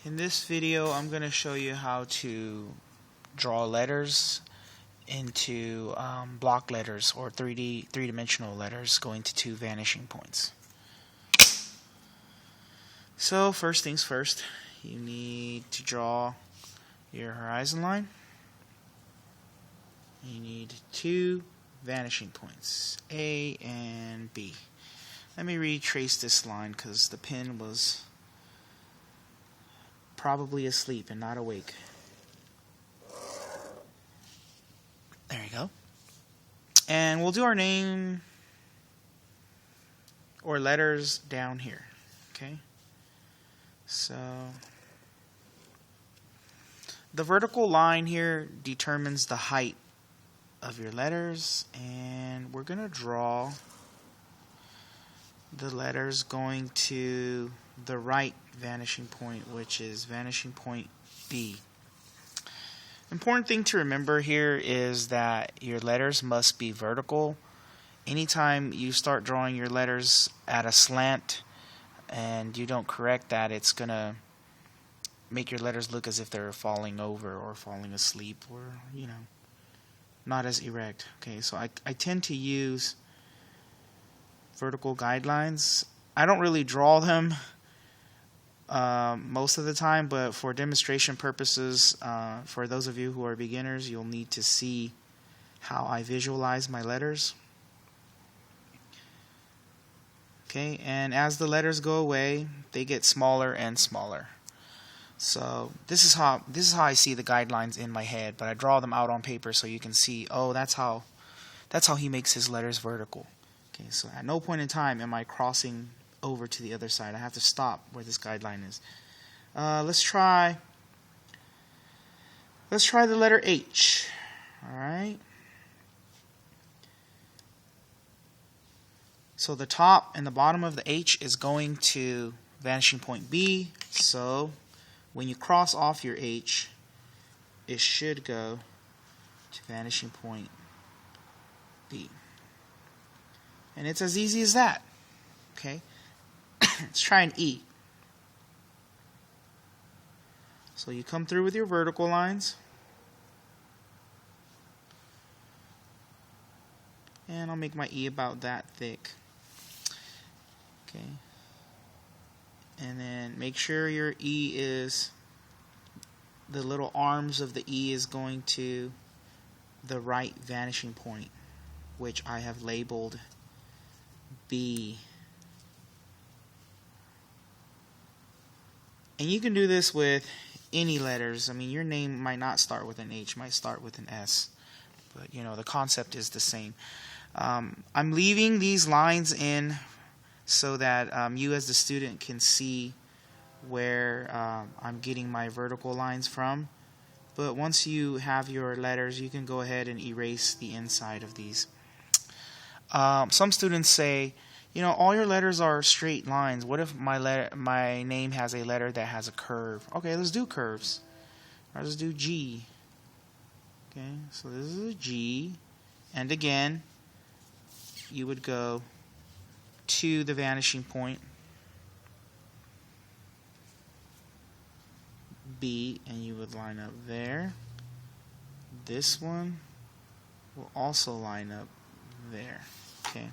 In this video, I'm going to show you how to draw letters into block letters or three-dimensional letters going to two vanishing points. So first things first, you need to draw your horizon line. You need two vanishing points, A and B. Let me retrace this line because the pen was probably asleep and not awake. There you go. And we'll do our name or letters down here. Okay? So the vertical line here determines the height of your letters, and we're going to draw the letters going to the right vanishing point, which is vanishing point B. Important thing to remember here is that your letters must be vertical. Anytime you start drawing your letters at a slant and you don't correct that, it's going to make your letters look as if they're falling over or falling asleep or, not as erect. Okay, so I tend to use vertical guidelines. I don't really draw them most of the time, but for demonstration purposes, for those of you who are beginners, you'll need to see how I visualize my letters. Okay, and as the letters go away, they get smaller and smaller. So this is how I see the guidelines in my head, but I draw them out on paper so you can see, oh, that's how he makes his letters vertical. Okay, so at no point in time am I crossing over to the other side. I have to stop where this guideline is. Let's try the letter H. All right. So the top and the bottom of the H is going to vanishing point B. So when you cross off your H, it should go to vanishing point B. And it's as easy as that. Okay. Let's try an E. So you come through with your vertical lines. And I'll make my E about that thick. Okay. And then make sure your E is, the little arms of the E is going to the right vanishing point, which I have labeled B. And you can do this with any letters. I mean, your name might not start with an H, might start with an S. But, the concept is the same. I'm leaving these lines in so that you as the student can see where I'm getting my vertical lines from. But once you have your letters, you can go ahead and erase the inside of these. Some students say, all your letters are straight lines. What if my name has a letter that has a curve? Okay, let's do curves. Let's do G. Okay, so this is a G. And again, you would go to the vanishing point B, and you would line up there. This one will also line up there. Okay.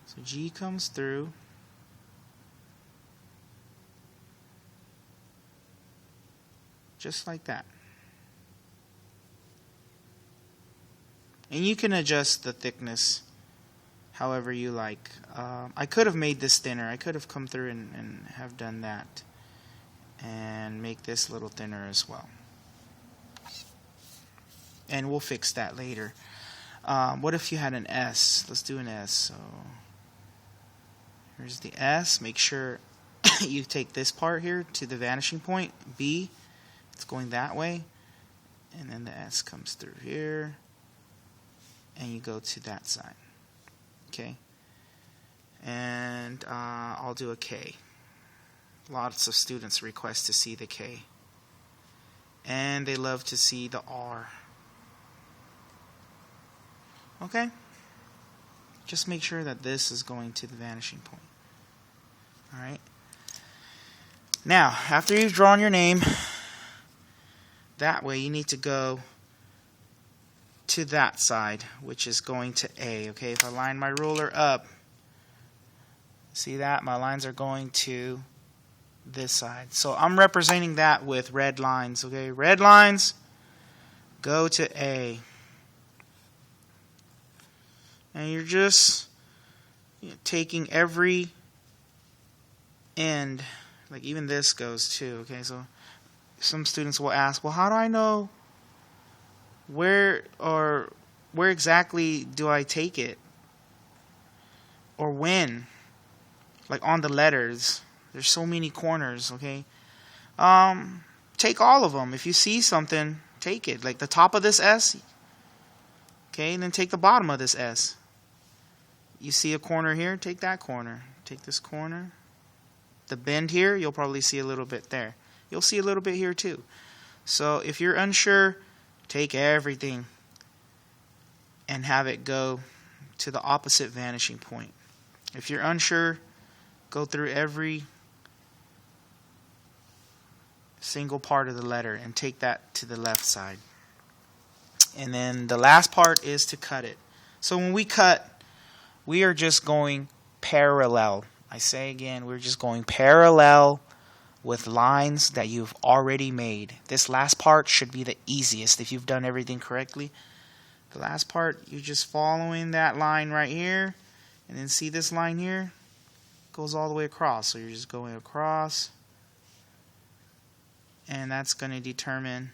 So G comes through. Just like that. And you can adjust the thickness however you like. I could have made this thinner. I could have come through and have done that. And make this a little thinner as well. And we'll fix that later. What if you had an S? Let's do an S. So here's the S. Make sure you take this part here to the vanishing point, B. It's going that way. And then the S comes through here. And you go to that side. Okay. And I'll do a K. Lots of students request to see the K. And they love to see the R. Okay? Just make sure that this is going to the vanishing point. Alright? Now, after you've drawn your name, that way you need to go to that side, which is going to A. Okay, if I line my ruler up, see that? My lines are going to this side. So I'm representing that with red lines. Okay, red lines go to A. And you're just taking every end, like even this goes too. Okay, so some students will ask, well, how do I know where exactly do I take it, or when? Like on the letters, there's so many corners. Okay, take all of them. If you see something, take it. Like the top of this S, okay, and then take the bottom of this S. You see a corner here, take that corner. Take this corner. The bend here, you'll probably see a little bit there. You'll see a little bit here too. So if you're unsure, take everything and have it go to the opposite vanishing point. If you're unsure, go through every single part of the letter and take that to the left side. And then the last part is to cut it. So when we cut, we are just going parallel. I say again, we're just going parallel with lines that you've already made. This last part should be the easiest if you've done everything correctly. The last part, you're just following that line right here, and then see this line here goes all the way across. So you're just going across, and that's going to determine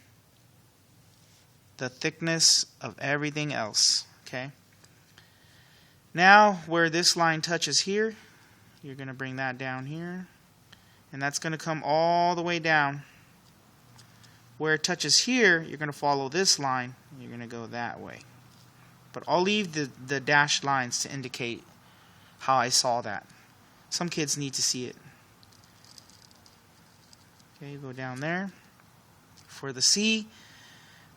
the thickness of everything else. Okay. Now, where this line touches here, you're going to bring that down here. And that's going to come all the way down. Where it touches here, you're going to follow this line. You're going to go that way. But I'll leave the dashed lines to indicate how I saw that. Some kids need to see it. Okay, go down there. For the C,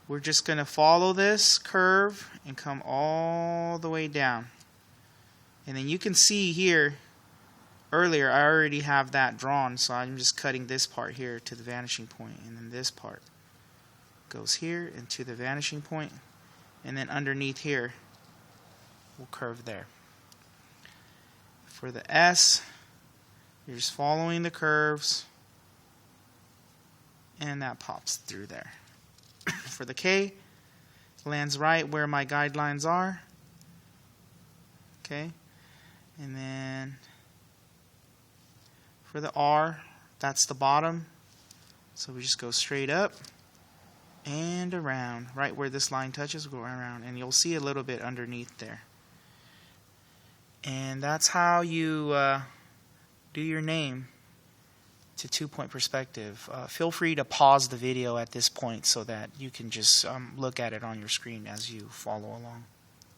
we're just going to follow this curve and come all the way down. And then you can see here, earlier I already have that drawn, so I'm just cutting this part here to the vanishing point, and then this part goes here and to the vanishing point, and then underneath here we'll curve there. For the S, you're just following the curves, and that pops through there. For the K, lands right where my guidelines are. Okay. And then for the R, that's the bottom. So we just go straight up and around. Right where this line touches, we'll go around. And you'll see a little bit underneath there. And that's how you do your name to 2-point perspective. Feel free to pause the video at this point so that you can just look at it on your screen as you follow along.